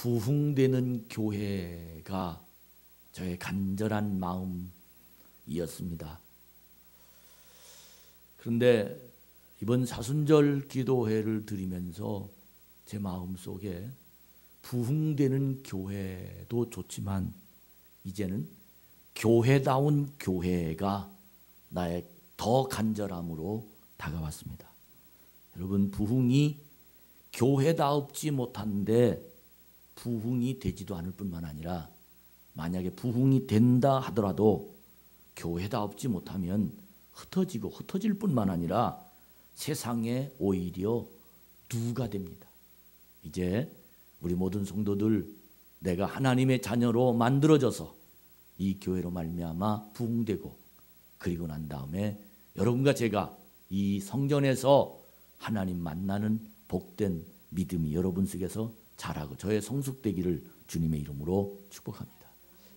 부흥되는 교회가 저의 간절한 마음이었습니다. 그런데 이번 사순절 기도회를 드리면서 제 마음속에 부흥되는 교회도 좋지만 이제는 교회다운 교회가 나의 더 간절함으로 다가왔습니다. 여러분, 부흥이 교회다웁지 못한데 부흥이 되지도 않을 뿐만 아니라 만약에 부흥이 된다 하더라도 교회다웁지 못하면 흩어지고 흩어질 뿐만 아니라 세상에 오히려 누가 됩니다. 이제 우리 모든 성도들 내가 하나님의 자녀로 만들어져서 이 교회로 말미암아 부흥되고 그리고 난 다음에 여러분과 제가 이 성전에서 하나님 만나는 복된 믿음이 여러분 속에서 자라고 저의 성숙되기를 주님의 이름으로 축복합니다.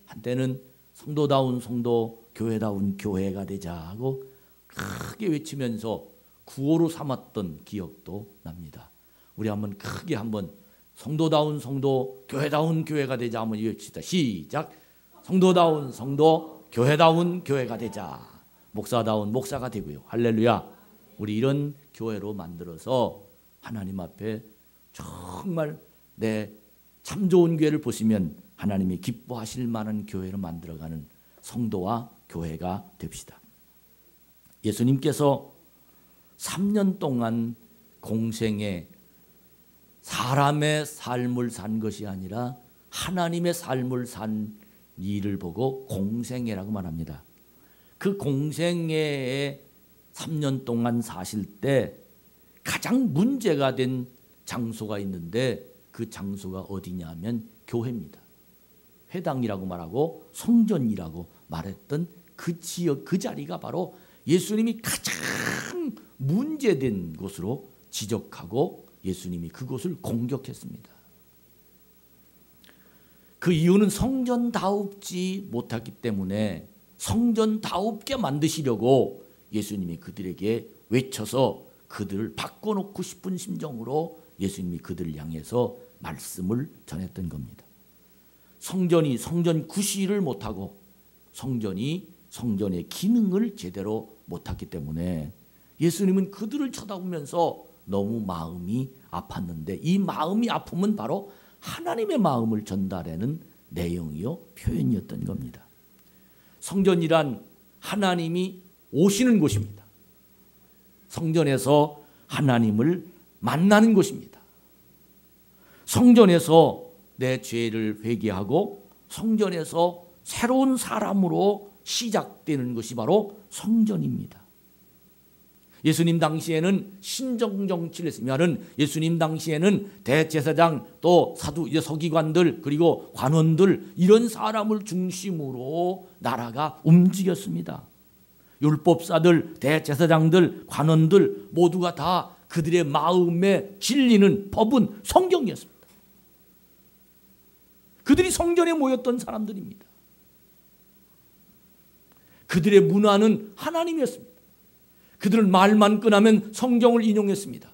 한때는 성도다운 성도, 교회다운 교회가 되자 하고 크게 외치면서 구호로 삼았던 기억도 납니다. 우리 한번 크게 한번 성도다운 성도, 교회다운 교회가 되자 한번 외칩시다. 시작. 성도다운 성도, 교회다운 교회가 되자. 목사다운 목사가 되고요. 할렐루야. 우리 이런 교회로 만들어서 하나님 앞에 정말 내 참 좋은 교회를 보시면 하나님이 기뻐하실 만한 교회로 만들어가는 성도와 교회가 됩시다. 예수님께서 3년 동안 공생에 사람의 삶을 산 것이 아니라 하나님의 삶을 산 일을 보고 공생애라고 말합니다. 그 공생애에 3년 동안 사실 때 가장 문제가 된 장소가 있는데 그 장소가 어디냐 하면 교회입니다. 회당이라고 말하고 성전이라고 말했던 그 지역, 그 자리가 바로 예수님이 가장 문제된 곳으로 지적하고 예수님이 그곳을 공격했습니다. 그 이유는 성전다웁지 못했기 때문에 성전다웁게 만드시려고 예수님이 그들에게 외쳐서 그들을 바꿔놓고 싶은 심정으로 예수님이 그들을 향해서 말씀을 전했던 겁니다. 성전이 성전 구실을 못하고 성전이 성전의 기능을 제대로 못했기 때문에 예수님은 그들을 쳐다보면서 너무 마음이 아팠는데 이 마음이 아픔은 바로 하나님의 마음을 전달하는 내용이요 표현이었던 겁니다. 성전이란 하나님이 오시는 곳입니다. 성전에서 하나님을 만나는 곳입니다. 성전에서 내 죄를 회개하고 성전에서 새로운 사람으로 시작되는 것이 바로 성전입니다. 예수님 당시에는 신정정치를 했으면 예수님 당시에는 대제사장 또 사두 서기관들 그리고 관원들 이런 사람을 중심으로 나라가 움직였습니다. 율법사들, 대제사장들, 관원들 모두가 다 그들의 마음에 진리는 법은 성경이었습니다. 그들이 성전에 모였던 사람들입니다. 그들의 문화는 하나님이었습니다. 그들은 말만 꺼내면 성경을 인용했습니다.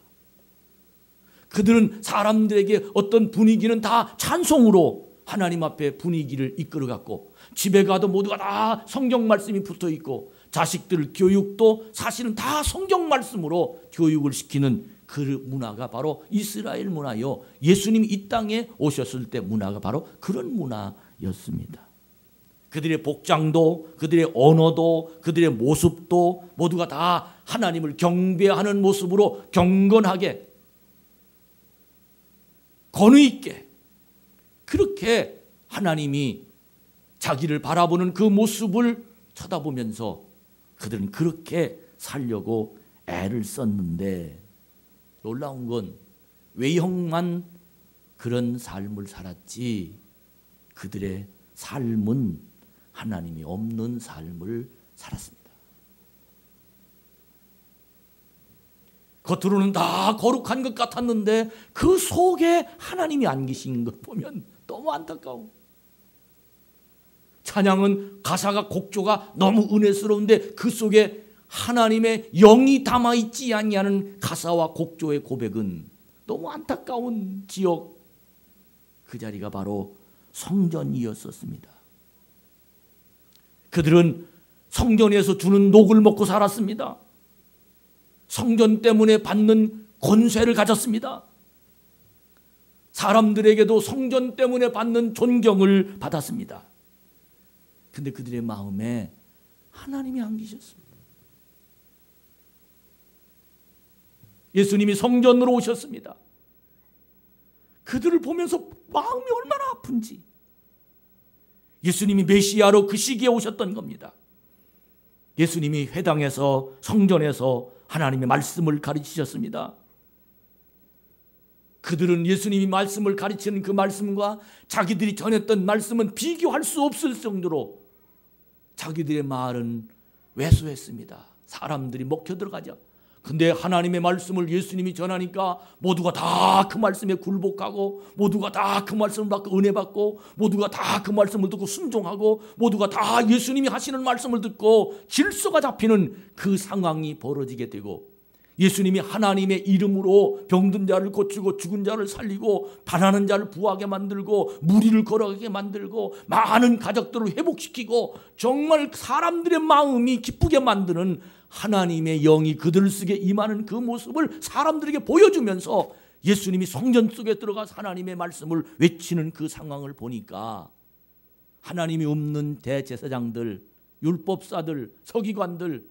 그들은 사람들에게 어떤 분위기는 다 찬송으로 하나님 앞에 분위기를 이끌어갔고 집에 가도 모두가 다 성경 말씀이 붙어있고 자식들 교육도 사실은 다 성경 말씀으로 교육을 시키는 그 문화가 바로 이스라엘 문화요. 예수님이 이 땅에 오셨을 때 문화가 바로 그런 문화였습니다. 그들의 복장도 그들의 언어도 그들의 모습도 모두가 다 하나님을 경배하는 모습으로 경건하게 권위 있게 그렇게 하나님이 자기를 바라보는 그 모습을 쳐다보면서 그들은 그렇게 살려고 애를 썼는데 놀라운 건 외형만 그런 삶을 살았지 그들의 삶은 하나님이 없는 삶을 살았습니다. 겉으로는 다 거룩한 것 같았는데 그 속에 하나님이 안 계신 것 보면 너무 안타까워. 찬양은 가사가 곡조가 너무 은혜스러운데 그 속에 하나님의 영이 담아있지 아니하는 가사와 곡조의 고백은 너무 안타까운 지역 그 자리가 바로 성전이었었습니다. 그들은 성전에서 주는 녹을 먹고 살았습니다. 성전 때문에 받는 권세를 가졌습니다. 사람들에게도 성전 때문에 받는 존경을 받았습니다. 근데 그들의 마음에 하나님이 안 계셨습니다. 예수님이 성전으로 오셨습니다. 그들을 보면서 마음이 얼마나 아픈지. 예수님이 메시아로 그 시기에 오셨던 겁니다. 예수님이 회당에서 성전에서 하나님의 말씀을 가르치셨습니다. 그들은 예수님이 말씀을 가르치는 그 말씀과 자기들이 전했던 말씀은 비교할 수 없을 정도로 자기들의 말은 왜소했습니다. 사람들이 먹혀 들어가죠. 근데 하나님의 말씀을 예수님이 전하니까 모두가 다 그 말씀에 굴복하고, 모두가 다 그 말씀을 받고 은혜 받고, 모두가 다 그 말씀을 듣고 순종하고, 모두가 다 예수님이 하시는 말씀을 듣고 질서가 잡히는 그 상황이 벌어지게 되고, 예수님이 하나님의 이름으로 병든 자를 고치고 죽은 자를 살리고 반하는 자를 부하게 만들고 무리를 걸어가게 만들고 많은 가족들을 회복시키고 정말 사람들의 마음이 기쁘게 만드는 하나님의 영이 그들 속에 임하는 그 모습을 사람들에게 보여주면서 예수님이 성전 속에 들어가서 하나님의 말씀을 외치는 그 상황을 보니까 하나님이 없는 대제사장들, 율법사들, 서기관들,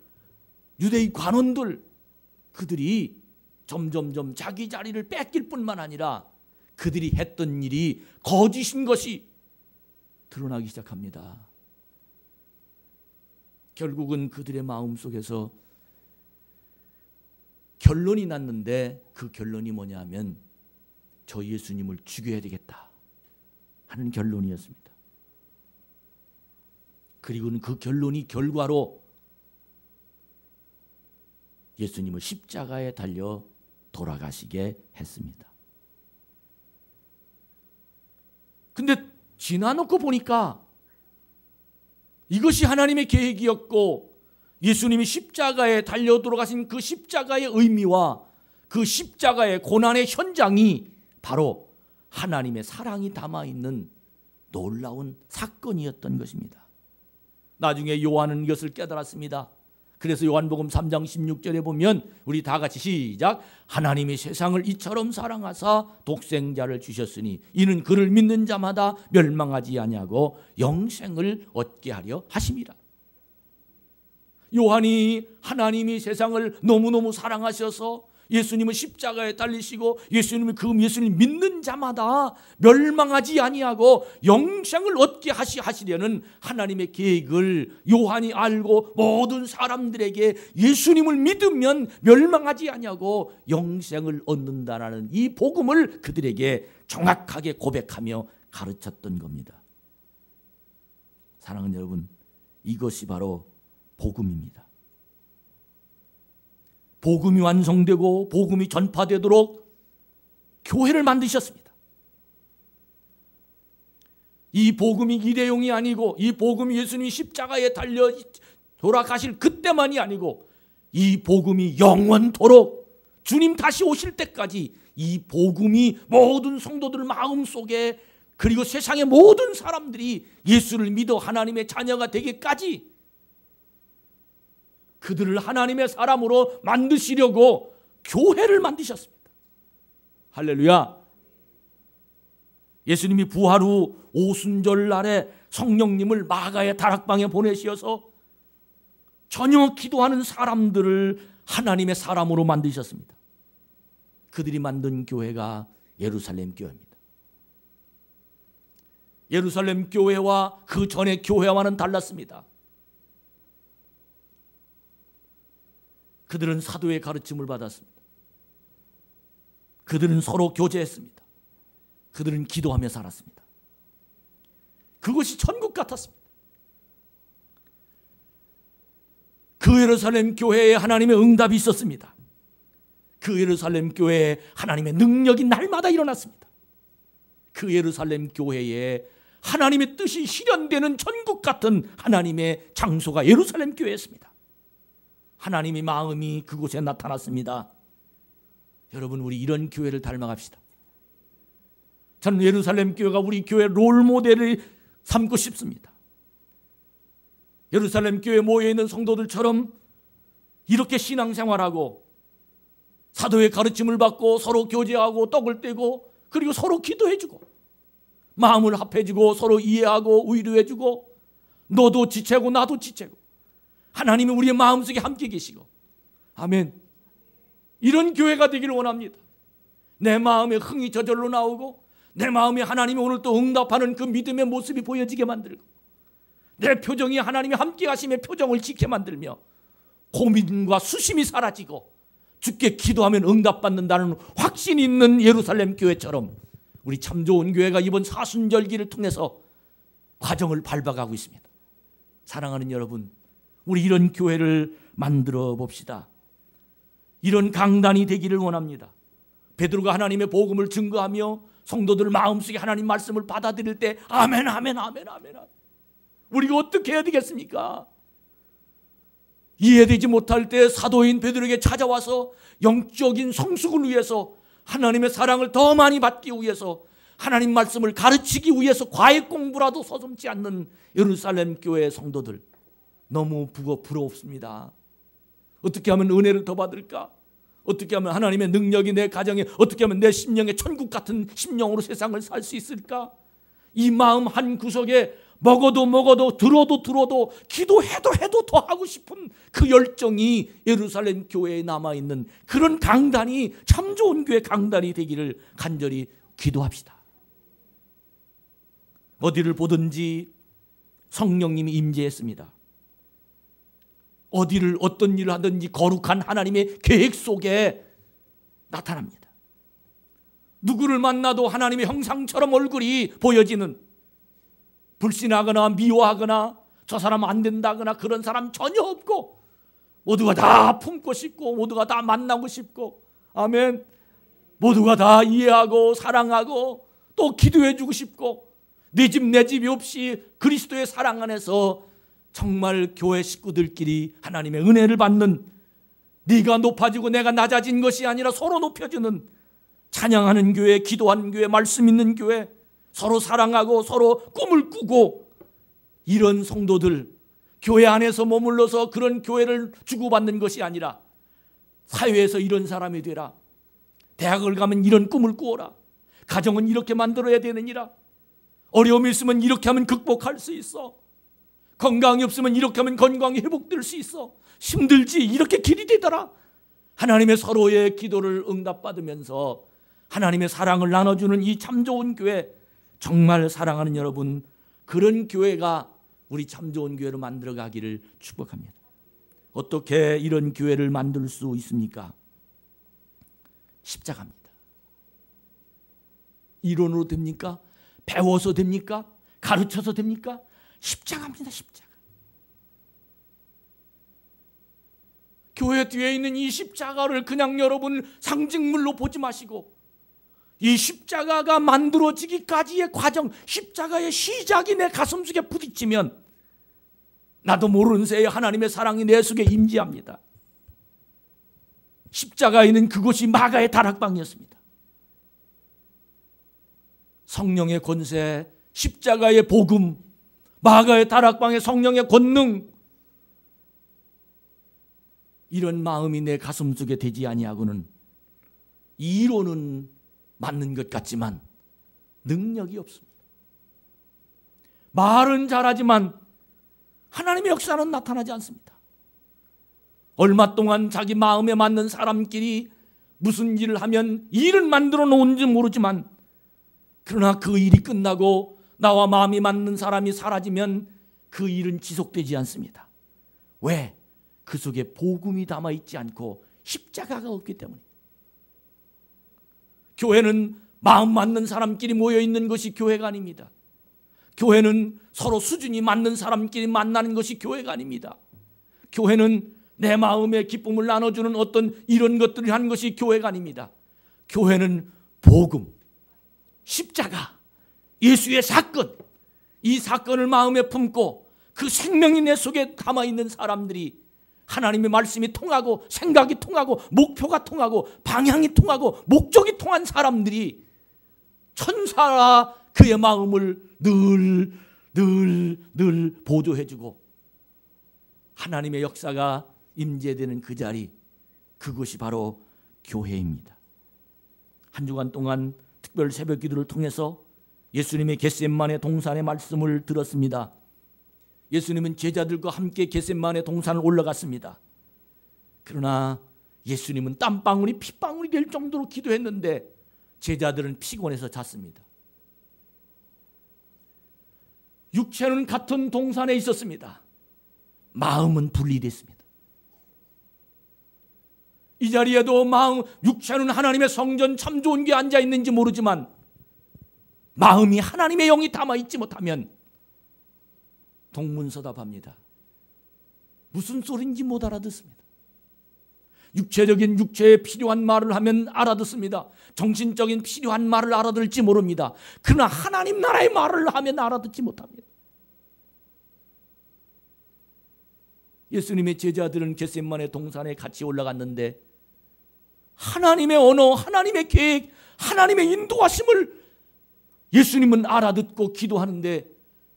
유대인 관원들, 그들이 점점점 자기 자리를 뺏길 뿐만 아니라 그들이 했던 일이 거짓인 것이 드러나기 시작합니다. 결국은 그들의 마음속에서 결론이 났는데, 그 결론이 뭐냐면 저 예수님을 죽여야 되겠다 하는 결론이었습니다. 그리고는 그 결론이 결과로 예수님을 십자가에 달려 돌아가시게 했습니다. 근데 지나놓고 보니까 이것이 하나님의 계획이었고, 예수님이 십자가에 달려 돌아가신 그 십자가의 의미와 그 십자가의 고난의 현장이 바로 하나님의 사랑이 담아있는 놀라운 사건이었던 것입니다. 나중에 요한은 이것을 깨달았습니다. 그래서 요한복음 3장 16절에 보면 우리 다 같이 시작. 하나님이 세상을 이처럼 사랑하사 독생자를 주셨으니 이는 그를 믿는 자마다 멸망하지 아니하고 영생을 얻게 하려 하심이라. 요한이 하나님이 세상을 너무너무 사랑하셔서 예수님은 십자가에 달리시고 예수님 믿는 자마다 멸망하지 아니하고 영생을 얻게 하시려는 하나님의 계획을 요한이 알고 모든 사람들에게 예수님을 믿으면 멸망하지 아니하고 영생을 얻는다라는 이 복음을 그들에게 정확하게 고백하며 가르쳤던 겁니다. 사랑하는 여러분, 이것이 바로 복음입니다. 복음이 완성되고 복음이 전파되도록 교회를 만드셨습니다. 이 복음이 일회용이 아니고, 이 복음이 예수님이 십자가에 달려 돌아가실 그때만이 아니고, 이 복음이 영원토록 주님 다시 오실 때까지 이 복음이 모든 성도들 마음속에, 그리고 세상의 모든 사람들이 예수를 믿어 하나님의 자녀가 되기까지 그들을 하나님의 사람으로 만드시려고 교회를 만드셨습니다. 할렐루야. 예수님이 부활 후 오순절 날에 성령님을 마가의 다락방에 보내셔서 저녁 기도하는 사람들을 하나님의 사람으로 만드셨습니다. 그들이 만든 교회가 예루살렘 교회입니다. 예루살렘 교회와 그 전의 교회와는 달랐습니다. 그들은 사도의 가르침을 받았습니다. 그들은 서로 교제했습니다. 그들은 기도하며 살았습니다. 그것이 천국 같았습니다. 그 예루살렘 교회에 하나님의 응답이 있었습니다. 그 예루살렘 교회에 하나님의 능력이 날마다 일어났습니다. 그 예루살렘 교회에 하나님의 뜻이 실현되는 천국 같은 하나님의 장소가 예루살렘 교회였습니다. 하나님의 마음이 그곳에 나타났습니다. 여러분, 우리 이런 교회를 닮아갑시다. 저는 예루살렘 교회가 우리 교회 롤 모델을 삼고 싶습니다. 예루살렘 교회에 모여있는 성도들처럼 이렇게 신앙생활하고 사도의 가르침을 받고 서로 교제하고 떡을 떼고 그리고 서로 기도해주고 마음을 합해주고 서로 이해하고 위로해주고 너도 지체고 나도 지체고 하나님이 우리의 마음속에 함께 계시고 아멘. 이런 교회가 되기를 원합니다. 내 마음에 흥이 저절로 나오고 내 마음에 하나님이 오늘 또 응답하는 그 믿음의 모습이 보여지게 만들고 내 표정이 하나님이 함께 하심의 표정을 지게 만들며 고민과 수심이 사라지고 주께 기도하면 응답받는다는 확신이 있는 예루살렘 교회처럼 우리 참 좋은 교회가 이번 사순절기를 통해서 과정을 밟아가고 있습니다. 사랑하는 여러분, 우리 이런 교회를 만들어 봅시다. 이런 강단이 되기를 원합니다. 베드로가 하나님의 복음을 증거하며 성도들 마음속에 하나님 말씀을 받아들일 때 아멘 아멘 아멘 아멘 우리가 어떻게 해야 되겠습니까? 이해되지 못할 때 사도인 베드로에게 찾아와서 영적인 성숙을 위해서 하나님의 사랑을 더 많이 받기 위해서 하나님 말씀을 가르치기 위해서 과외 공부라도 서슴지 않는 예루살렘 교회의 성도들 너무 부럽습니다. 어떻게 하면 은혜를 더 받을까? 어떻게 하면 하나님의 능력이 내 가정에 어떻게 하면 내 심령에 천국 같은 심령으로 세상을 살 수 있을까? 이 마음 한 구석에 먹어도 들어도 기도해도 더 하고 싶은 그 열정이 예루살렘 교회에 남아있는 그런 강단이 참 좋은 교회 강단이 되기를 간절히 기도합시다. 어디를 보든지 성령님이 임재했습니다. 어디를 어떤 일을 하든지 거룩한 하나님의 계획 속에 나타납니다. 누구를 만나도 하나님의 형상처럼 얼굴이 보여지는 불신하거나 미워하거나 저 사람 안 된다거나 그런 사람 전혀 없고 모두가 다 품고 싶고 모두가 다 만나고 싶고 아멘. 모두가 다 이해하고 사랑하고 또 기도해 주고 싶고 내 집 내 집이 없이 그리스도의 사랑 안에서 정말 교회 식구들끼리 하나님의 은혜를 받는 네가 높아지고 내가 낮아진 것이 아니라 서로 높여주는 찬양하는 교회, 기도하는 교회, 말씀 있는 교회 서로 사랑하고 서로 꿈을 꾸고 이런 성도들 교회 안에서 머물러서 그런 교회를 주고받는 것이 아니라 사회에서 이런 사람이 되라. 대학을 가면 이런 꿈을 꾸어라. 가정은 이렇게 만들어야 되느니라. 어려움이 있으면 이렇게 하면 극복할 수 있어. 건강이 없으면 이렇게 하면 건강이 회복될 수 있어. 힘들지 이렇게 길이 되더라. 하나님의 서로의 기도를 응답받으면서 하나님의 사랑을 나눠주는 이 참 좋은 교회 정말 사랑하는 여러분 그런 교회가 우리 참 좋은 교회로 만들어가기를 축복합니다. 어떻게 이런 교회를 만들 수 있습니까? 십자가입니다. 이론으로 됩니까? 배워서 됩니까? 가르쳐서 됩니까? 십자가입니다. 십자가. 교회 뒤에 있는 이 십자가를 그냥 여러분 상징물로 보지 마시고 이 십자가가 만들어지기까지의 과정, 십자가의 시작이 내 가슴속에 부딪히면 나도 모르는 새에 하나님의 사랑이 내 속에 임재합니다. 십자가에 있는 그곳이 마가의 다락방이었습니다. 성령의 권세, 십자가의 복음, 마가의 다락방의 성령의 권능 이런 마음이 내 가슴속에 되지 아니하고는 이론은 맞는 것 같지만 능력이 없습니다. 말은 잘하지만 하나님의 역사는 나타나지 않습니다. 얼마 동안 자기 마음에 맞는 사람끼리 무슨 일을 하면 일은 만들어 놓은지 모르지만 그러나 그 일이 끝나고 나와 마음이 맞는 사람이 사라지면 그 일은 지속되지 않습니다. 왜? 그 속에 복음이 담아있지 않고 십자가가 없기 때문에. 교회는 마음 맞는 사람끼리 모여있는 것이 교회가 아닙니다. 교회는 서로 수준이 맞는 사람끼리 만나는 것이 교회가 아닙니다. 교회는 내 마음의 기쁨을 나눠주는 어떤 이런 것들을 하는 것이 교회가 아닙니다. 교회는 복음, 십자가, 예수의 사건, 이 사건을 마음에 품고 그 생명이 내 속에 담아있는 사람들이 하나님의 말씀이 통하고 생각이 통하고 목표가 통하고 방향이 통하고 목적이 통한 사람들이 천사라 그의 마음을 늘 보조해주고 하나님의 역사가 임재되는 그 자리, 그것이 바로 교회입니다. 한 주간 동안 특별 새벽 기도를 통해서 예수님의 겟세마네 동산의 말씀을 들었습니다. 예수님은 제자들과 함께 겟세마네 동산을 올라갔습니다. 그러나 예수님은 땀방울이 핏방울이 될 정도로 기도했는데 제자들은 피곤해서 잤습니다. 육체는 같은 동산에 있었습니다. 마음은 분리됐습니다. 이 자리에도 육체는 하나님의 성전 참 좋은 게 앉아 있는지 모르지만 마음이 하나님의 영이 담아 있지 못하면 동문서답합니다. 무슨 소리인지 못 알아듣습니다. 육체에 필요한 말을 하면 알아듣습니다. 정신적인 필요한 말을 알아들을지 모릅니다. 그러나 하나님 나라의 말을 하면 알아듣지 못합니다. 예수님의 제자들은 겟세마네 동산에 같이 올라갔는데 하나님의 언어, 하나님의 계획, 하나님의 인도하심을 예수님은 알아듣고 기도하는데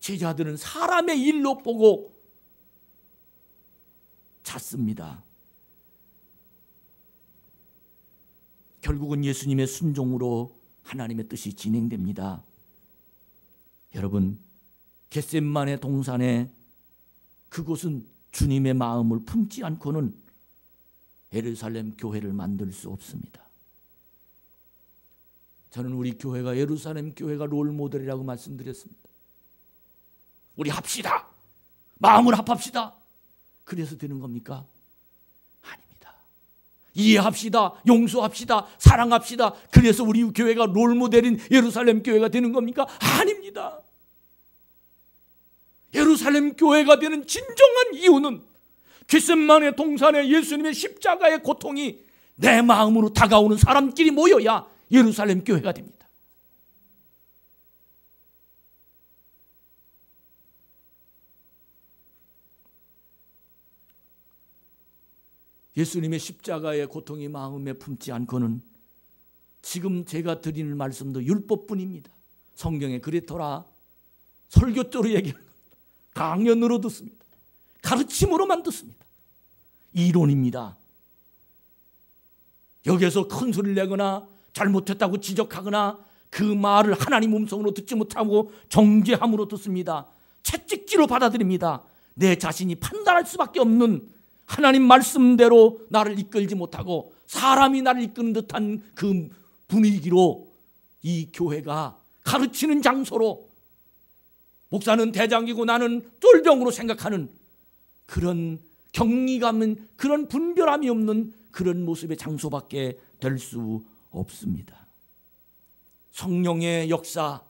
제자들은 사람의 일로 보고 잤습니다. 결국은 예수님의 순종으로 하나님의 뜻이 진행됩니다. 여러분, 겟세마네 동산에 그곳은 주님의 마음을 품지 않고는 예루살렘 교회를 만들 수 없습니다. 저는 우리 교회가 예루살렘 교회가 롤모델이라고 말씀드렸습니다. 우리 합시다. 마음을 합합시다. 그래서 되는 겁니까? 아닙니다. 이해합시다. 용서합시다. 사랑합시다. 그래서 우리 교회가 롤모델인 예루살렘 교회가 되는 겁니까? 아닙니다. 예루살렘 교회가 되는 진정한 이유는 겟세마네 동산에 예수님의 십자가의 고통이 내 마음으로 다가오는 사람끼리 모여야 예루살렘 교회가 됩니다. 예수님의 십자가의 고통이 마음에 품지 않고는 지금 제가 드리는 말씀도 율법뿐입니다. 성경에 그랬더라. 설교조로 얘기하는 겁니다. 강연으로 듣습니다. 가르침으로만 듣습니다. 이론입니다. 여기에서 큰 소리를 내거나 잘못했다고 지적하거나 그 말을 하나님 음성으로 듣지 못하고 정죄함으로 듣습니다. 채찍질로 받아들입니다. 내 자신이 판단할 수밖에 없는 하나님 말씀대로 나를 이끌지 못하고 사람이 나를 이끄는 듯한 그 분위기로 이 교회가 가르치는 장소로 목사는 대장이고 나는 쫄병으로 생각하는 그런 경리감은 그런 분별함이 없는 그런 모습의 장소밖에 될 수 없습니다. 성령의 역사,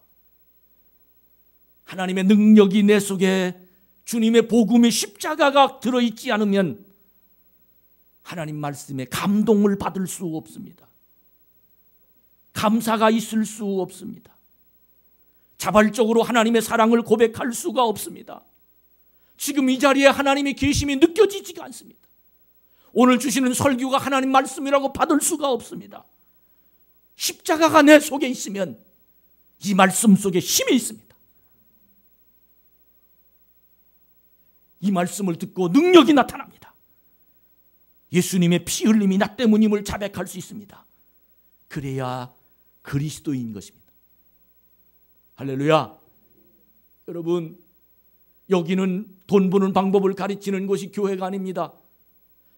하나님의 능력이 내 속에 주님의 복음의 십자가가 들어있지 않으면 하나님 말씀에 감동을 받을 수 없습니다. 감사가 있을 수 없습니다. 자발적으로 하나님의 사랑을 고백할 수가 없습니다. 지금 이 자리에 하나님의 계심이 느껴지지가 않습니다. 오늘 주시는 설교가 하나님 말씀이라고 받을 수가 없습니다. 십자가가 내 속에 있으면 이 말씀 속에 힘이 있습니다. 이 말씀을 듣고 능력이 나타납니다. 예수님의 피 흘림이 나 때문임을 자백할 수 있습니다. 그래야 그리스도인 것입니다. 할렐루야. 여러분, 여기는 돈 버는 방법을 가르치는 것이 교회가 아닙니다.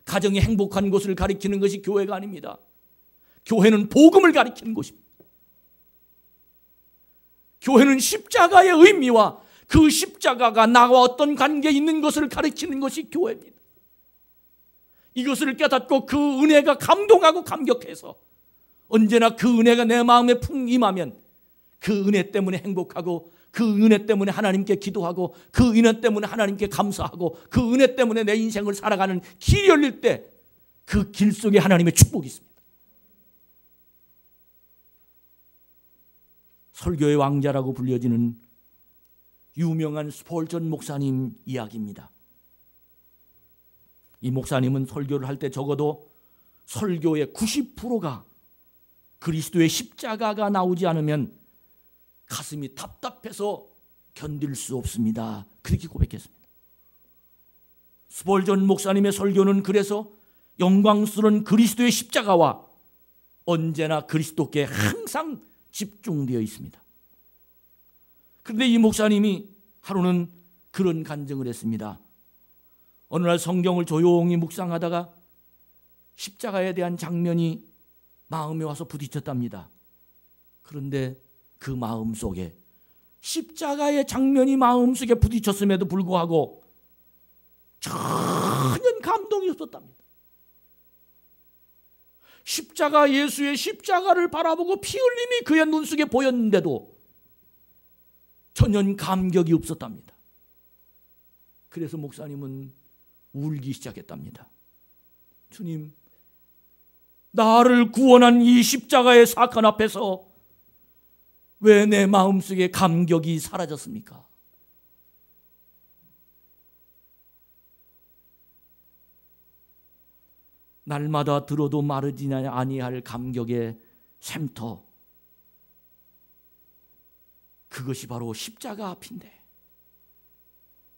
가정이 행복한 것을 가르치는 것이 교회가 아닙니다. 교회는 복음을 가르치는 것입니다. 교회는 십자가의 의미와 그 십자가가 나와 어떤 관계에 있는 것을 가르치는 것이 교회입니다. 이것을 깨닫고 그 은혜가 감동하고 감격해서 언제나 그 은혜가 내 마음에 푹 임하면 그 은혜 때문에 행복하고 그 은혜 때문에 하나님께 기도하고 그 은혜 때문에 하나님께 감사하고 그 은혜 때문에 내 인생을 살아가는 길이 열릴 때 그 길 속에 하나님의 축복이 있습니다. 설교의 왕자라고 불려지는 유명한 스폴전 목사님 이야기입니다. 이 목사님은 설교를 할 때 적어도 설교의 90%가 그리스도의 십자가가 나오지 않으면 가슴이 답답해서 견딜 수 없습니다. 그렇게 고백했습니다. 스펄전 목사님의 설교는 그래서 영광스러운 그리스도의 십자가와 언제나 그리스도께 항상 집중되어 있습니다. 그런데 이 목사님이 하루는 그런 간증을 했습니다. 어느 날 성경을 조용히 묵상하다가 십자가에 대한 장면이 마음에 와서 부딪혔답니다. 그런데 그 마음속에 십자가의 장면이 마음속에 부딪혔음에도 불구하고 전혀 감동이 없었답니다. 십자가, 예수의 십자가를 바라보고 피 흘림이 그의 눈 속에 보였는데도 전혀 감격이 없었답니다. 그래서 목사님은 울기 시작했답니다. 주님, 나를 구원한 이 십자가의 사건 앞에서 왜 내 마음속에 감격이 사라졌습니까? 날마다 들어도 마르지 아니할 감격의 샘터, 그것이 바로 십자가 앞인데,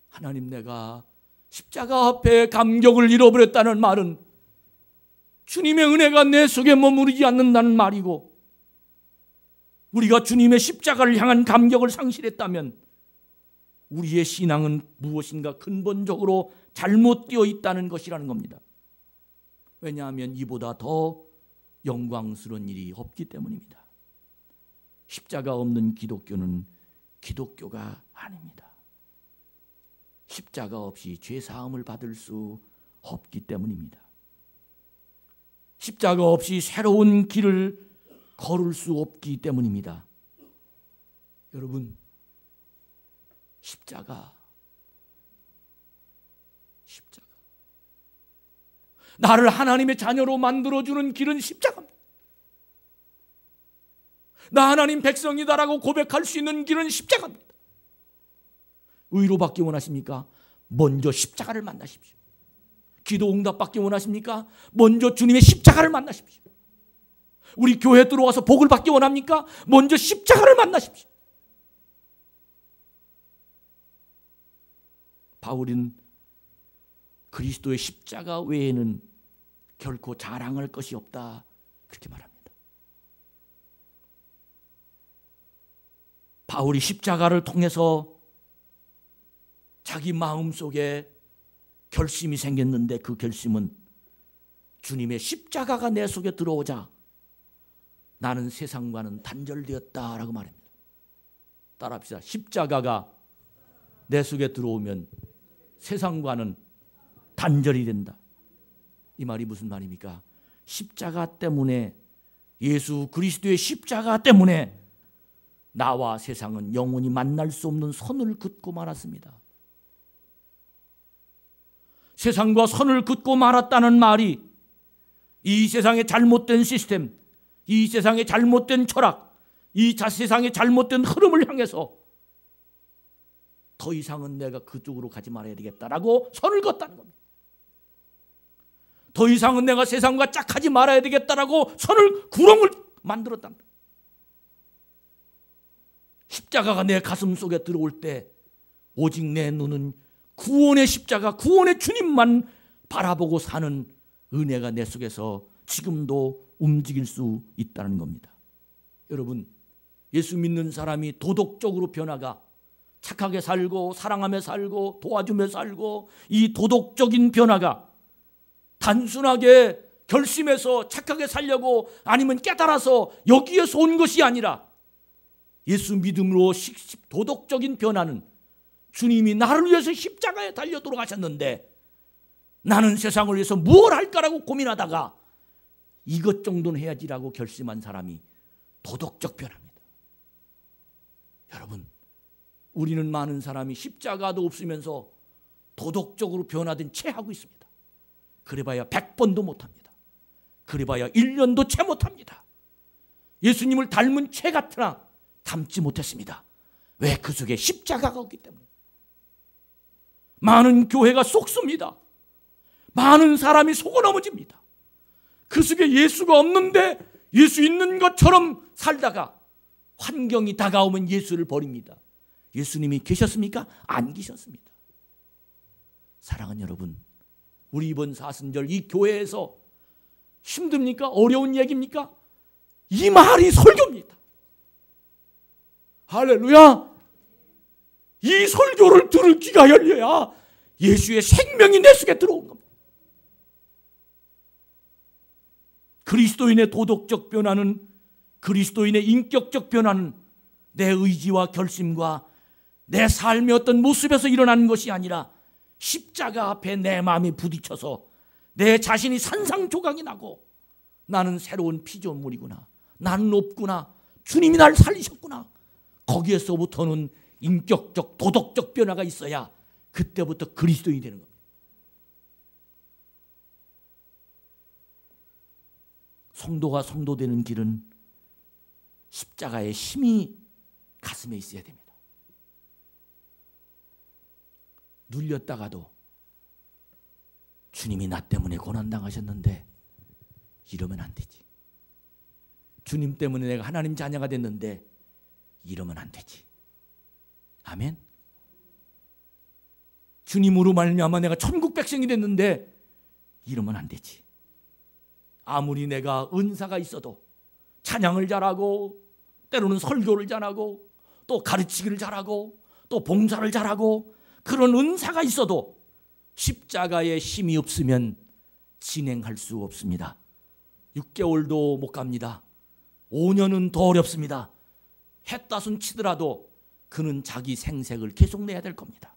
하나님, 내가 십자가 앞에 감격을 잃어버렸다는 말은 주님의 은혜가 내 속에 머무르지 않는다는 말이고, 우리가 주님의 십자가를 향한 감격을 상실했다면 우리의 신앙은 무엇인가 근본적으로 잘못되어 있다는 것이라는 겁니다. 왜냐하면 이보다 더 영광스러운 일이 없기 때문입니다. 십자가 없는 기독교는 기독교가 아닙니다. 십자가 없이 죄사함을 받을 수 없기 때문입니다. 십자가 없이 새로운 길을 걸을 수 없기 때문입니다. 여러분, 십자가. 나를 하나님의 자녀로 만들어주는 길은 십자가입니다. 나 하나님 백성이다라고 고백할 수 있는 길은 십자가입니다. 의로 받기 원하십니까? 먼저 십자가를 만나십시오. 기도 응답 받기 원하십니까? 먼저 주님의 십자가를 만나십시오. 우리 교회 들어와서 복을 받기 원합니까? 먼저 십자가를 만나십시오. 바울은 그리스도의 십자가 외에는 결코 자랑할 것이 없다, 그렇게 말합니다. 바울이 십자가를 통해서 자기 마음속에 결심이 생겼는데, 그 결심은 주님의 십자가가 내 속에 들어오자 나는 세상과는 단절되었다라고 말합니다. 따라합시다. 십자가가 내 속에 들어오면 세상과는 단절이 된다. 이 말이 무슨 말입니까? 십자가 때문에, 예수 그리스도의 십자가 때문에 나와 세상은 영원히 만날 수 없는 선을 긋고 말았습니다. 세상과 선을 긋고 말았다는 말이 이 세상의 잘못된 시스템, 이 세상의 잘못된 철학, 이 세상의 잘못된 흐름을 향해서 더 이상은 내가 그쪽으로 가지 말아야 되겠다라고 선을 긋다는 겁니다. 더 이상은 내가 세상과 짝하지 말아야 되겠다라고 선을, 구렁을 만들었답니다. 십자가가 내 가슴 속에 들어올 때 오직 내 눈은 구원의 십자가, 구원의 주님만 바라보고 사는 은혜가 내 속에서 지금도 움직일 수 있다는 겁니다. 여러분, 예수 믿는 사람이 도덕적으로 변화가, 착하게 살고 사랑하며 살고 도와주며 살고, 이 도덕적인 변화가 단순하게 결심해서 착하게 살려고 아니면 깨달아서 여기에서 온 것이 아니라, 예수 믿음으로 도덕적인 변화는 주님이 나를 위해서 십자가에 달려 돌아가셨는데 나는 세상을 위해서 무엇을 할까라고 고민하다가 이것 정도는 해야지라고 결심한 사람이 도덕적 변화입니다. 여러분, 우리는 많은 사람이 십자가도 없으면서 도덕적으로 변화된 채 하고 있습니다. 그래봐야 100번도 못합니다. 그래봐야 1년도 채 못합니다. 예수님을 닮은 채 같으나 닮지 못했습니다. 왜? 그 속에 십자가가 없기 때문에. 많은 교회가 속습니다. 많은 사람이 속어 넘어집니다. 그 속에 예수가 없는데 예수 있는 것처럼 살다가 환경이 다가오면 예수를 버립니다. 예수님이 계셨습니까? 안 계셨습니다. 사랑하는 여러분, 우리 이번 사순절 이 교회에서 힘듭니까? 어려운 얘기입니까? 이 말이 설교입니다. 할렐루야! 이 설교를 들을 귀가 열려야 예수의 생명이 내 속에 들어온 겁니다. 그리스도인의 도덕적 변화는, 그리스도인의 인격적 변화는 내 의지와 결심과 내 삶의 어떤 모습에서 일어나는 것이 아니라 십자가 앞에 내 마음이 부딪혀서 내 자신이 산상조각이 나고 나는 새로운 피조물이구나, 나는 높구나, 주님이 날 살리셨구나, 거기에서부터는 인격적 도덕적 변화가 있어야 그때부터 그리스도인이 되는 겁니다. 성도가 성도되는 길은 십자가의 힘이 가슴에 있어야 됩니다. 눌렸다가도 주님이 나 때문에 고난당하셨는데 이러면 안 되지. 주님 때문에 내가 하나님 자녀가 됐는데 이러면 안 되지. 아멘. 주님으로 말미암아 내가 천국 백성이 됐는데 이러면 안 되지. 아무리 내가 은사가 있어도 찬양을 잘하고 때로는 설교를 잘하고 또 가르치기를 잘하고 또 봉사를 잘하고 그런 은사가 있어도 십자가에 힘이 없으면 진행할 수 없습니다. 6개월도 못 갑니다. 5년은 더 어렵습니다. 햇따순 치더라도 그는 자기 생색을 계속 내야 될 겁니다.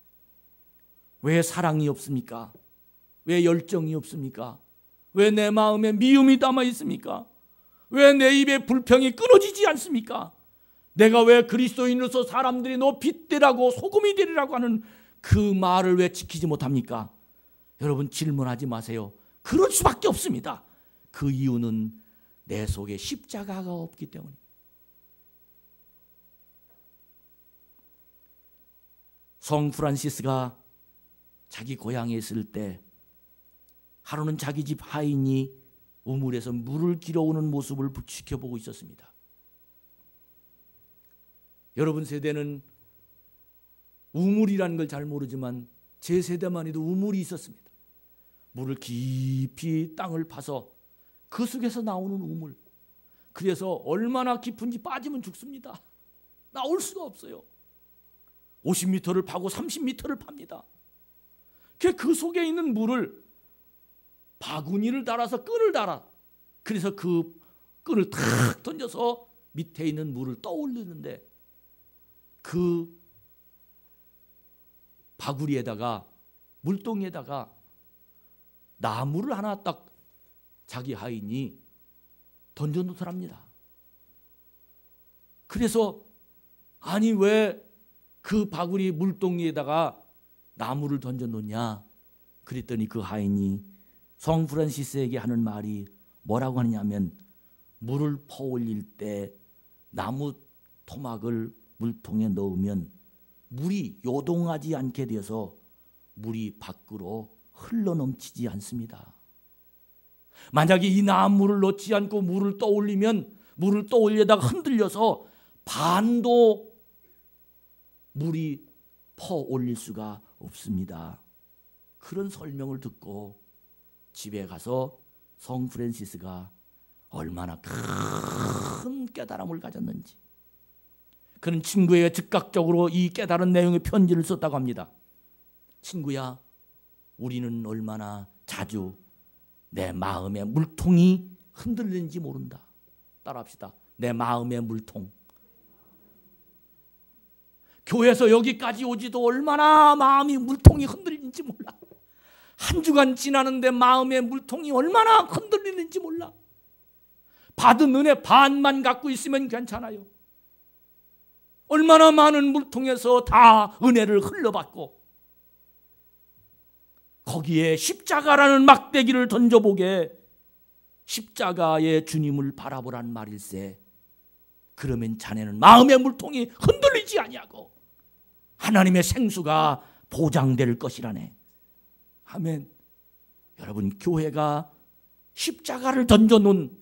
왜 사랑이 없습니까? 왜 열정이 없습니까? 왜 내 마음에 미움이 담아 있습니까? 왜 내 입에 불평이 끊어지지 않습니까? 내가 왜 그리스도인으로서 사람들이 너 빛되라고 소금이 되리라고 하는 그 말을 왜 지키지 못합니까? 여러분 질문하지 마세요. 그럴 수밖에 없습니다. 그 이유는 내 속에 십자가가 없기 때문입니다. 성 프란시스가 자기 고향에 있을 때 하루는 자기 집 하인이 우물에서 물을 길어오는 모습을 지켜보고 있었습니다. 여러분 세대는 우물이라는 걸 잘 모르지만 제 세대만 해도 우물이 있었습니다. 물을 깊이 땅을 파서 그 속에서 나오는 우물. 그래서 얼마나 깊은지 빠지면 죽습니다. 나올 수가 없어요. 50m를 파고 30m를 팝니다. 그 속에 있는 물을 바구니를 달아서 끈을 달아. 그래서 그 끈을 탁 던져서 밑에 있는 물을 떠올리는데 그 바구리에다가 물동이에다가 나무를 하나 딱 자기 하인이 던져놓더랍니다. 그래서 아니 왜 그 바구리 물동이에다가 나무를 던져놓냐? 그랬더니 그 하인이 성 프란시스에게 하는 말이 뭐라고 하느냐면 물을 퍼올릴 때 나무 토막을 물통에 넣으면 물이 요동하지 않게 되어서 물이 밖으로 흘러넘치지 않습니다. 만약에 이 나무를 넣지 않고 물을 떠올리면 물을 떠올리다가 흔들려서 반도 물이 퍼올릴 수가 없습니다. 그런 설명을 듣고 집에 가서 성 프란시스가 얼마나 큰 깨달음을 가졌는지 그는 친구에게 즉각적으로 이 깨달은 내용의 편지를 썼다고 합니다. 친구야, 우리는 얼마나 자주 내 마음의 물통이 흔들리는지 모른다. 따라합시다. 내 마음의 물통. 교회에서 여기까지 오지도 얼마나 마음이 물통이 흔들리는지 몰라. 한 주간 지나는데 마음의 물통이 얼마나 흔들리는지 몰라. 받은 은혜 반만 갖고 있으면 괜찮아요. 얼마나 많은 물통에서 다 은혜를 흘러받고 거기에 십자가라는 막대기를 던져보게 십자가의 주님을 바라보란 말일세. 그러면 자네는 마음의 물통이 흔들리지 아니하고 하나님의 생수가 보장될 것이라네. 아멘. 여러분 교회가 십자가를 던져놓은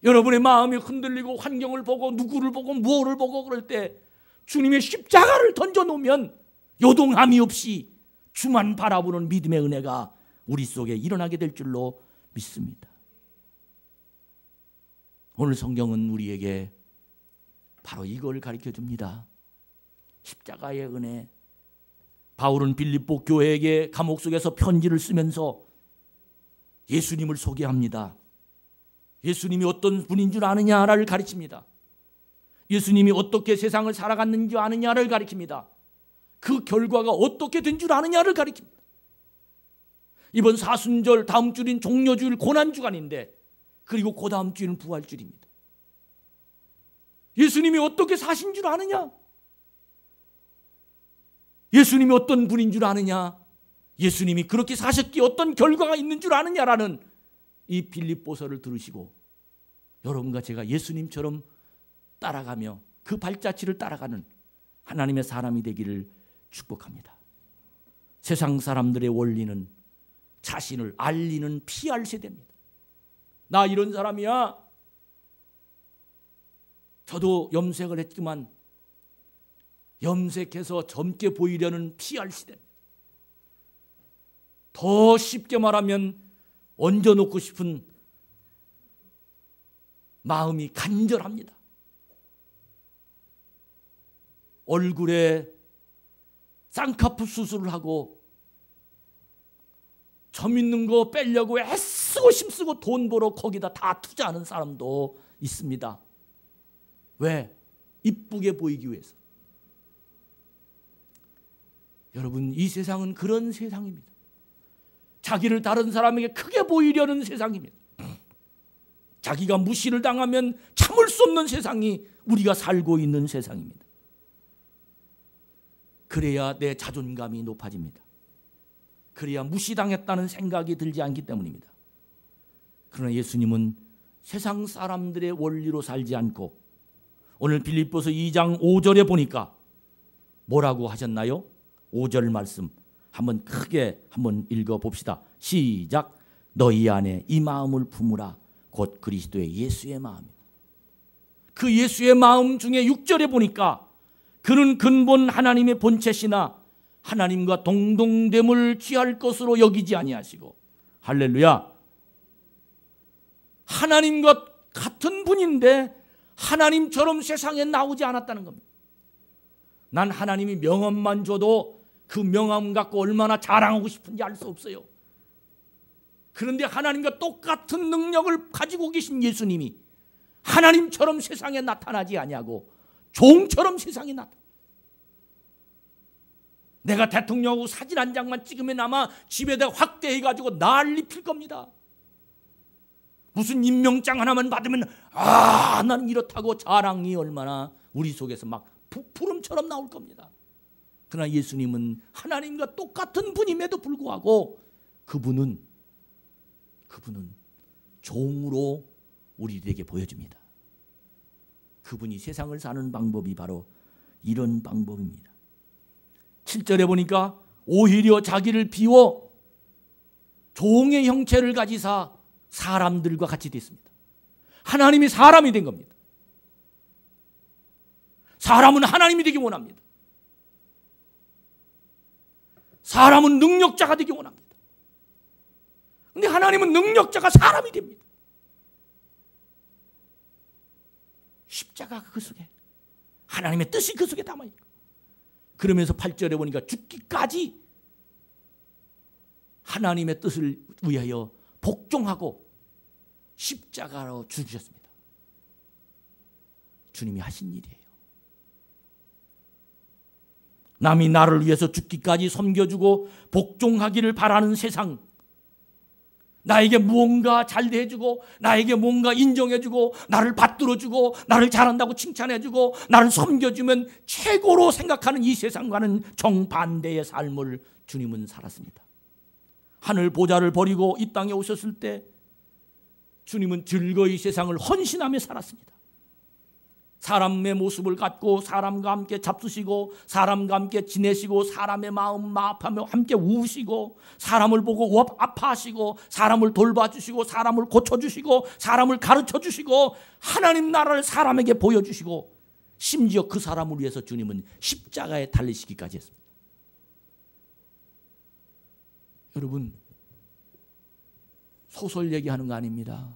여러분의 마음이 흔들리고 환경을 보고 누구를 보고 무엇을 보고 그럴 때 주님의 십자가를 던져놓으면 요동함이 없이 주만 바라보는 믿음의 은혜가 우리 속에 일어나게 될 줄로 믿습니다. 오늘 성경은 우리에게 바로 이걸 가르쳐 줍니다. 십자가의 은혜. 바울은 빌립보 교회에게 감옥 속에서 편지를 쓰면서 예수님을 소개합니다. 예수님이 어떤 분인 줄 아느냐를 가르칩니다. 예수님이 어떻게 세상을 살아갔는지 아느냐를 가르칩니다. 그 결과가 어떻게 된 줄 아느냐를 가르칩니다. 이번 사순절, 다음 주인 종려주일 고난주간인데, 그리고 그 다음 주일은 부활주일입니다. 예수님이 어떻게 사신 줄 아느냐? 예수님이 어떤 분인 줄 아느냐? 예수님이 그렇게 사셨기에 어떤 결과가 있는 줄 아느냐라는 이 빌립보서를 들으시고 여러분과 제가 예수님처럼 따라가며 그 발자취를 따라가는 하나님의 사람이 되기를 축복합니다. 세상 사람들의 원리는 자신을 알리는 PR 세대입니다. 나 이런 사람이야. 저도 염색을 했지만 염색해서 젊게 보이려는 PR 시대입니다. 더 쉽게 말하면 얹어놓고 싶은 마음이 간절합니다. 얼굴에 쌍꺼풀 수술을 하고 점 있는 거 빼려고 애쓰고 힘쓰고 돈 벌어 거기다 다 투자하는 사람도 있습니다. 왜? 이쁘게 보이기 위해서. 여러분, 이 세상은 그런 세상입니다. 자기를 다른 사람에게 크게 보이려는 세상입니다. 자기가 무시를 당하면 참을 수 없는 세상이 우리가 살고 있는 세상입니다. 그래야 내 자존감이 높아집니다. 그래야 무시당했다는 생각이 들지 않기 때문입니다. 그러나 예수님은 세상 사람들의 원리로 살지 않고 오늘 빌립보서 2장 5절에 보니까 뭐라고 하셨나요? 5절 말씀 한번 크게 한번 읽어봅시다. 시작. 너희 안에 이 마음을 품으라. 곧 그리스도의 예수의 마음이다. 그 예수의 마음 중에 6절에 보니까 그는 근본 하나님의 본체시나 하나님과 동등됨을 취할 것으로 여기지 아니하시고, 할렐루야, 하나님과 같은 분인데 하나님처럼 세상에 나오지 않았다는 겁니다. 난 하나님이 명함만 줘도 그 명함 갖고 얼마나 자랑하고 싶은지 알 수 없어요. 그런데 하나님과 똑같은 능력을 가지고 계신 예수님이 하나님처럼 세상에 나타나지 아니하고 종처럼 세상에 나타나. 내가 대통령하고 사진 한 장만 찍으면 아마 집에다 확대해가지고 난리 필 겁니다. 무슨 임명장 하나만 받으면 나는 이렇다고 자랑이 얼마나 우리 속에서 막 부풀음처럼 나올 겁니다. 그러나 예수님은 하나님과 똑같은 분임에도 불구하고 그분은 종으로 우리에게 보여줍니다. 그분이 세상을 사는 방법이 바로 이런 방법입니다. 7절에 보니까 오히려 자기를 비워 종의 형체를 가지사 사람들과 같이 됐습니다. 하나님이 사람이 된 겁니다. 사람은 하나님이 되기 원합니다. 사람은 능력자가 되기 원합니다. 그런데 하나님은 능력자가 사람이 됩니다. 십자가가 그 속에, 하나님의 뜻이 그 속에 담아있고, 그러면서 8절에 보니까 죽기까지 하나님의 뜻을 위하여 복종하고 십자가로 죽으셨습니다. 주님이 하신 일이에요. 남이 나를 위해서 죽기까지 섬겨주고 복종하기를 바라는 세상, 나에게 무언가 잘 대해주고 나에게 뭔가 인정해주고 나를 받들어주고 나를 잘한다고 칭찬해주고 나를 섬겨주면 최고로 생각하는 이 세상과는 정반대의 삶을 주님은 살았습니다. 하늘 보좌를 버리고 이 땅에 오셨을 때 주님은 즐거이 세상을 헌신하며 살았습니다. 사람의 모습을 갖고 사람과 함께 잡수시고 사람과 함께 지내시고 사람의 마음 마음하며 함께 우시고 사람을 보고 아파하시고 사람을 돌봐주시고 사람을 고쳐주시고 사람을 가르쳐주시고 하나님 나라를 사람에게 보여주시고 심지어 그 사람을 위해서 주님은 십자가에 달리시기까지 했습니다. 여러분, 소설 얘기하는 거 아닙니다.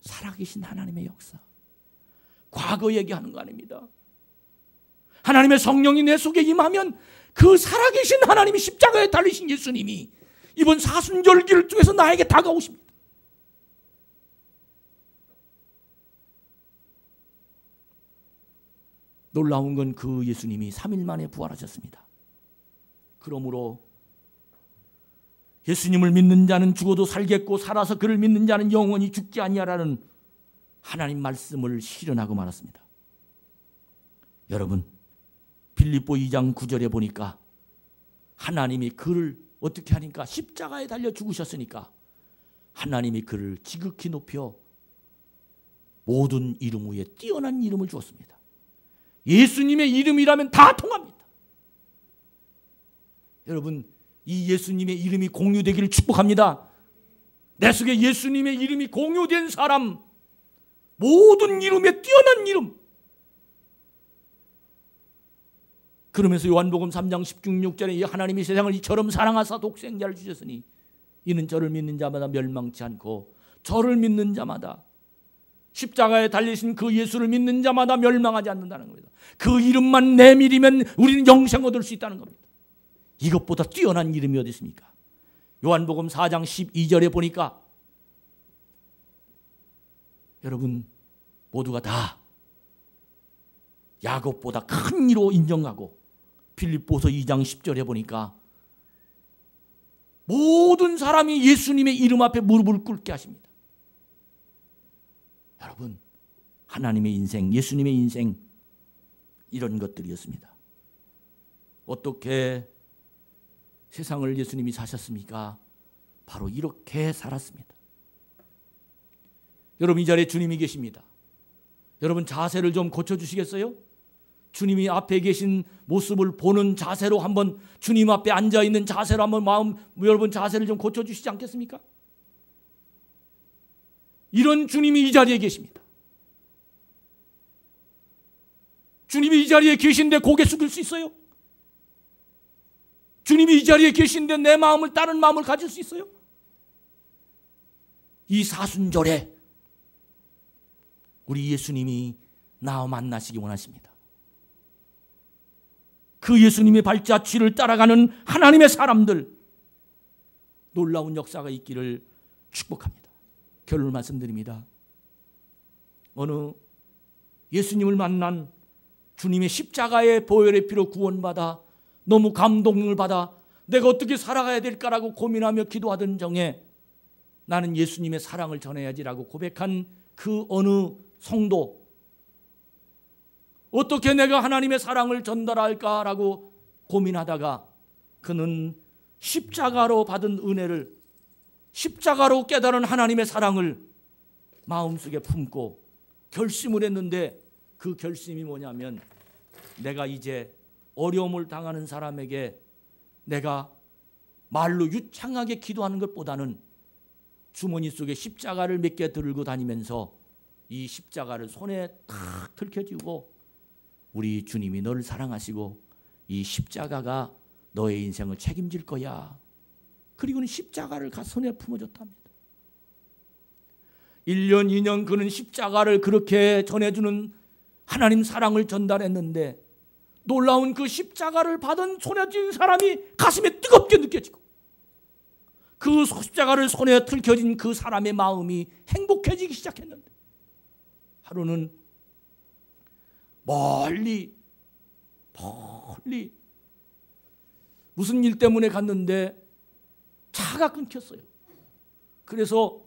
살아계신 하나님의 역사, 과거 얘기하는 거 아닙니다. 하나님의 성령이 내 속에 임하면 그 살아계신 하나님이 십자가에 달리신 예수님이 이번 사순절기를 통해서 나에게 다가오십니다. 놀라운 건 그 예수님이 3일 만에 부활하셨습니다. 그러므로 예수님을 믿는 자는 죽어도 살겠고 살아서 그를 믿는 자는 영원히 죽지 아니하라는 하나님 말씀을 실현하고 말았습니다. 여러분, 빌립보 2장 9절에 보니까 하나님이 그를 어떻게 하니까 십자가에 달려 죽으셨으니까 하나님이 그를 지극히 높여 모든 이름 위에 뛰어난 이름을 주었습니다. 예수님의 이름이라면 다 통합니다. 여러분, 이 예수님의 이름이 공유되기를 축복합니다. 내 속에 예수님의 이름이 공유된 사람, 모든 이름에 뛰어난 이름. 그러면서 요한복음 3장 16절에 하나님이 세상을 이처럼 사랑하사 독생자를 주셨으니 이는 저를 믿는 자마다 멸망치 않고 저를 믿는 자마다, 십자가에 달리신 그 예수를 믿는 자마다 멸망하지 않는다는 겁니다. 그 이름만 내밀이면 우리는 영생 얻을 수 있다는 겁니다. 이것보다 뛰어난 이름이 어디 있습니까? 요한복음 4장 12절에 보니까 여러분 모두가 다 야곱보다 큰 이로 인정하고, 빌립보서 2장 10절에 보니까 모든 사람이 예수님의 이름 앞에 무릎을 꿇게 하십니다. 여러분, 하나님의 인생, 예수님의 인생, 이런 것들이었습니다. 어떻게 세상을 예수님이 사셨습니까? 바로 이렇게 살았습니다. 여러분, 이 자리에 주님이 계십니다. 여러분, 자세를 좀 고쳐주시겠어요? 주님이 앞에 계신 모습을 보는 자세로 한번, 주님 앞에 앉아있는 자세로 한번 여러분 자세를 좀 고쳐주시지 않겠습니까? 이런 주님이 이 자리에 계십니다. 주님이 이 자리에 계신데 고개 숙일 수 있어요? 주님이 이 자리에 계신데 내 마음을, 다른 마음을 가질 수 있어요? 이 사순절에 우리 예수님이 나와 만나시기 원하십니다. 그 예수님의 발자취를 따라가는 하나님의 사람들, 놀라운 역사가 있기를 축복합니다. 결론을 말씀드립니다. 어느 예수님을 만난 주님의 십자가의 보혈의 피로 구원받아 너무 감동을 받아 내가 어떻게 살아가야 될까라고 고민하며 기도하던 정에 나는 예수님의 사랑을 전해야지라고 고백한 그 어느 성도, 어떻게 내가 하나님의 사랑을 전달할까라고 고민하다가 그는 십자가로 받은 은혜를, 십자가로 깨달은 하나님의 사랑을 마음속에 품고 결심을 했는데, 그 결심이 뭐냐면 내가 이제 어려움을 당하는 사람에게 내가 말로 유창하게 기도하는 것보다는 주머니 속에 십자가를 몇 개 들고 다니면서 이 십자가를 손에 탁 들켜주고, 우리 주님이 너를 사랑하시고 이 십자가가 너의 인생을 책임질 거야. 그리고는 십자가를 손에 품어줬답니다. 1년 2년 그는 십자가를 그렇게 전해주는 하나님 사랑을 전달했는데, 놀라운 그 십자가를 받은 손에 쥔 사람이 가슴에 뜨겁게 느껴지고, 그 십자가를 손에 들켜진 그 사람의 마음이 행복해지기 시작했는데, 하루는 멀리 무슨 일 때문에 갔는데 차가 끊겼어요. 그래서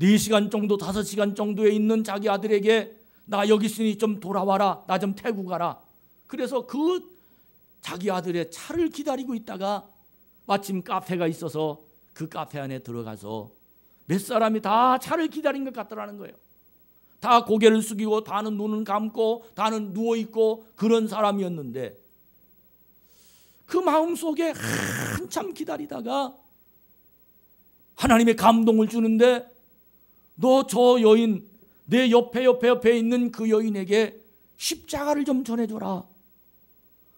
4시간 정도 5시간 정도에 있는 자기 아들에게 나 여기 있으니 좀 돌아와라, 나 좀 태우고 가라. 그래서 그 자기 아들의 차를 기다리고 있다가 마침 카페가 있어서 그 카페 안에 들어가서 몇 사람이 다 차를 기다린 것 같더라는 거예요. 다 고개를 숙이고 다는 눈은 감고 다는 누워있고 그런 사람이었는데 그 마음속에 한참 기다리다가 하나님의 감동을 주는데 너 저 여인 내 옆에 있는 그 여인에게 십자가를 좀 전해줘라.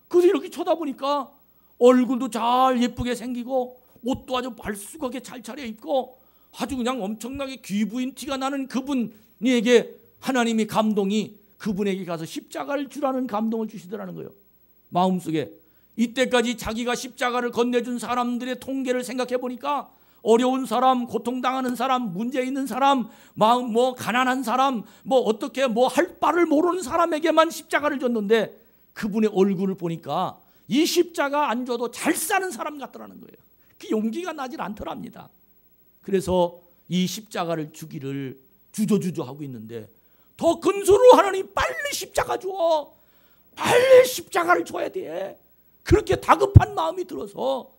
그래서 이렇게 쳐다보니까 얼굴도 잘 예쁘게 생기고 옷도 아주 말쑥하게 잘 차려입고 아주 그냥 엄청나게 귀부인 티가 나는 그분에게 하나님의 감동이 그분에게 가서 십자가를 주라는 감동을 주시더라는 거예요. 마음속에 이때까지 자기가 십자가를 건네준 사람들의 통계를 생각해 보니까 어려운 사람, 고통당하는 사람, 문제 있는 사람, 마음 가난한 사람, 어떻게 할 바를 모르는 사람에게만 십자가를 줬는데 그분의 얼굴을 보니까 이 십자가 안 줘도 잘 사는 사람 같더라는 거예요. 그 용기가 나질 않더랍니다. 그래서 이 십자가를 주기를 주저주저 하고 있는데 더 근소로 하나님 빨리 십자가 줘. 빨리 십자가를 줘야 돼. 그렇게 다급한 마음이 들어서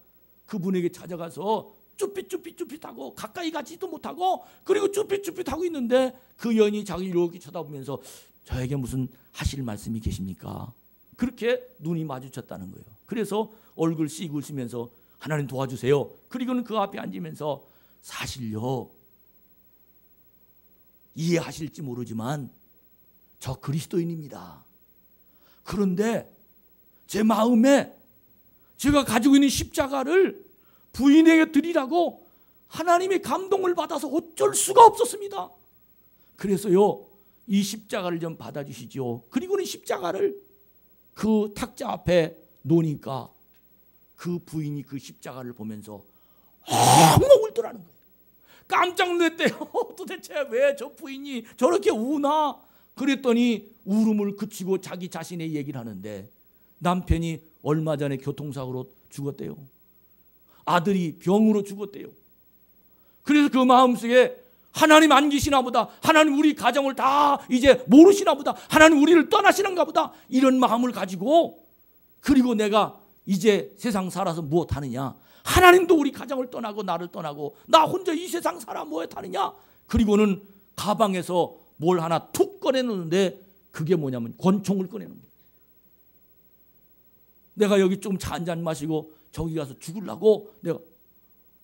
그분에게 찾아가서 쭈삣하고 가까이 가지도 못하고 그리고 쭈삣하고 있는데 그 여인이 자기 이렇게 쳐다보면서 저에게 무슨 하실 말씀이 계십니까? 그렇게 눈이 마주쳤다는 거예요. 그래서 얼굴 씩 웃으면서 하나님 도와주세요. 그리고는 그 앞에 앉으면서 사실요 이해하실지 모르지만 저 그리스도인입니다. 그런데 제 마음에 제가 가지고 있는 십자가를 부인에게 드리라고 하나님의 감동을 받아서 어쩔 수가 없었습니다. 그래서요 이 십자가를 좀 받아주시죠. 그리고는 십자가를 그 탁자 앞에 놓으니까 그 부인이 그 십자가를 보면서 엉엉 울더라는 거예요. 깜짝 놀랐대요. 도대체 왜 저 부인이 저렇게 우나? 그랬더니 울음을 그치고 자기 자신의 얘기를 하는데 남편이 얼마 전에 교통사고로 죽었대요. 아들이 병으로 죽었대요. 그래서 그 마음속에 하나님 안 계시나 보다. 하나님 우리 가정을 다 이제 모르시나 보다. 하나님 우리를 떠나시는가 보다. 이런 마음을 가지고 그리고 내가 이제 세상 살아서 무엇하느냐. 하나님도 우리 가정을 떠나고 나를 떠나고 나 혼자 이 세상 살아 무엇하느냐. 그리고는 가방에서 뭘 하나 툭 꺼내놓는데 그게 뭐냐면 권총을 꺼내는 거예요. 내가 여기 좀 차 한 잔 마시고 저기 가서 죽으려고 내가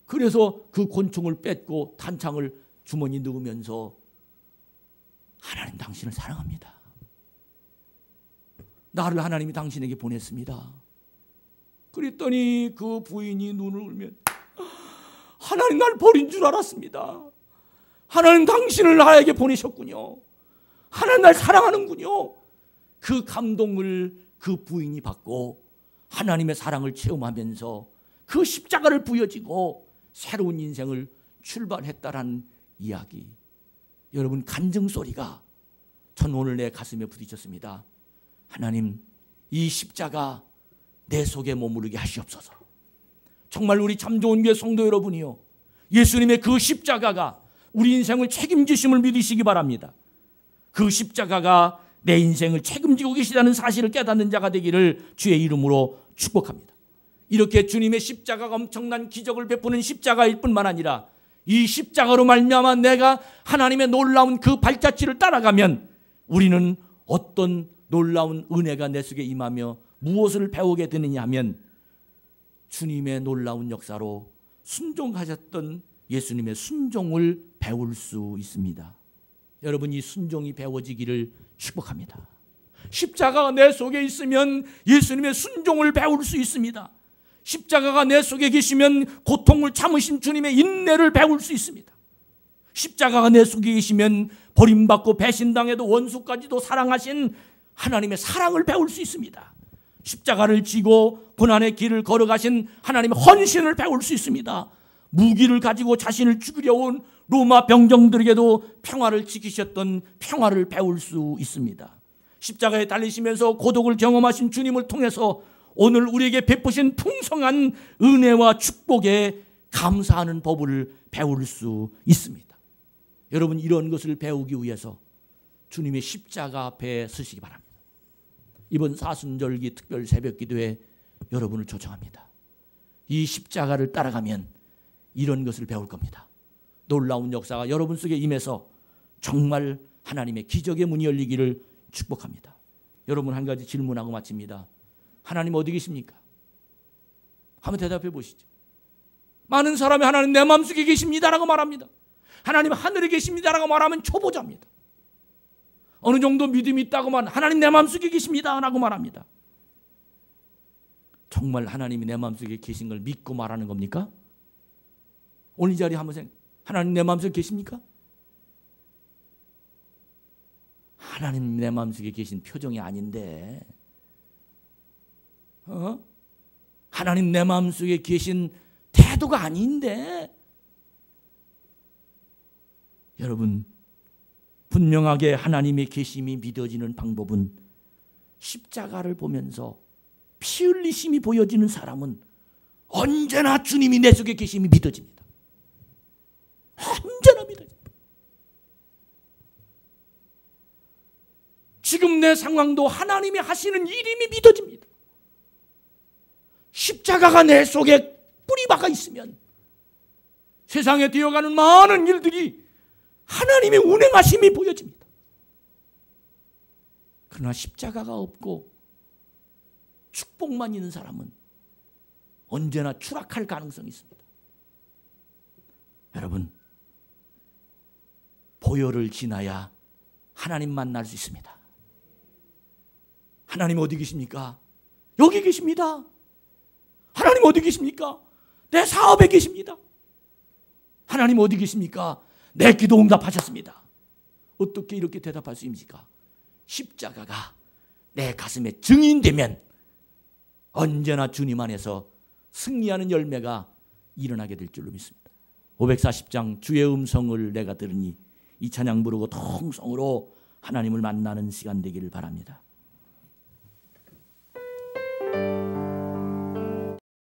그래서 그 권총을 뺏고 탄창을 주머니 넣으면서 하나님 당신을 사랑합니다. 나를 하나님이 당신에게 보냈습니다. 그랬더니 그 부인이 눈을 울면 하나님 날 버린 줄 알았습니다. 하나님 당신을 나에게 보내셨군요. 하나님 날 사랑하는군요. 그 감동을 그 부인이 받고 하나님의 사랑을 체험하면서 그 십자가를 부여지고 새로운 인생을 출발했다라는 이야기. 여러분 간증 소리가 전 오늘 내 가슴에 부딪혔습니다. 하나님 이 십자가 내 속에 머무르게 하시옵소서. 정말 우리 참 좋은 교회 성도 여러분이요 예수님의 그 십자가가 우리 인생을 책임지심을 믿으시기 바랍니다. 그 십자가가 내 인생을 책임지고 계시다는 사실을 깨닫는 자가 되기를 주의 이름으로 축복합니다. 이렇게 주님의 십자가가 엄청난 기적을 베푸는 십자가일 뿐만 아니라 이 십자가로 말미암아 내가 하나님의 놀라운 그 발자취를 따라가면 우리는 어떤 놀라운 은혜가 내 속에 임하며 무엇을 배우게 되느냐 하면 주님의 놀라운 역사로 순종하셨던 예수님의 순종을 배울 수 있습니다. 여러분 이 순종이 배워지기를 축복합니다. 십자가가 내 속에 있으면 예수님의 순종을 배울 수 있습니다. 십자가가 내 속에 계시면 고통을 참으신 주님의 인내를 배울 수 있습니다. 십자가가 내 속에 계시면 버림받고 배신당해도 원수까지도 사랑하신 하나님의 사랑을 배울 수 있습니다. 십자가를 지고 고난의 길을 걸어가신 하나님의 헌신을 배울 수 있습니다. 무기를 가지고 자신을 죽이려 온 로마 병정들에게도 평화를 지키셨던 평화를 배울 수 있습니다. 십자가에 달리시면서 고독을 경험하신 주님을 통해서 오늘 우리에게 베푸신 풍성한 은혜와 축복에 감사하는 법을 배울 수 있습니다. 여러분 이런 것을 배우기 위해서 주님의 십자가 앞에 서시기 바랍니다. 이번 사순절기 특별 새벽기도에 여러분을 초청합니다. 이 십자가를 따라가면 이런 것을 배울 겁니다. 놀라운 역사가 여러분 속에 임해서 정말 하나님의 기적의 문이 열리기를 축복합니다. 여러분, 한 가지 질문하고 마칩니다. 하나님 어디 계십니까? 한번 대답해 보시죠. 많은 사람이 하나님 내 마음속에 계십니다라고 말합니다. 하나님 하늘에 계십니다라고 말하면 초보자입니다. 어느 정도 믿음이 있다고만 하나님 내 마음속에 계십니다라고 말합니다. 정말 하나님이 내 마음속에 계신 걸 믿고 말하는 겁니까? 오늘 이 자리에 한번 생각해. 하나님 내 마음속에 계십니까? 하나님 내 마음속에 계신 표정이 아닌데, 하나님 내 마음속에 계신 태도가 아닌데. 여러분, 분명하게 하나님의 계심이 믿어지는 방법은 십자가를 보면서 피 흘리심이 보여지는 사람은 언제나 주님이 내 속에 계심이 믿어집니다. 언제나 믿어집니다. 지금 내 상황도 하나님이 하시는 일임이 믿어집니다. 십자가가 내 속에 뿌리박아 있으면 세상에 되어가는 많은 일들이 하나님의 운행하심이 보여집니다. 그러나 십자가가 없고 축복만 있는 사람은 언제나 추락할 가능성이 있습니다. 여러분, 보혈을 지나야 하나님 만날 수 있습니다. 하나님 어디 계십니까? 여기 계십니다. 하나님 어디 계십니까? 내 사업에 계십니다. 하나님 어디 계십니까? 내 기도 응답하셨습니다. 어떻게 이렇게 대답할 수 있습니까? 십자가가 내 가슴에 증인되면 언제나 주님 안에서 승리하는 열매가 일어나게 될 줄로 믿습니다. 540장 주의 음성을 내가 들으니 이 찬양 부르고 통성으로 하나님을 만나는 시간 되기를 바랍니다.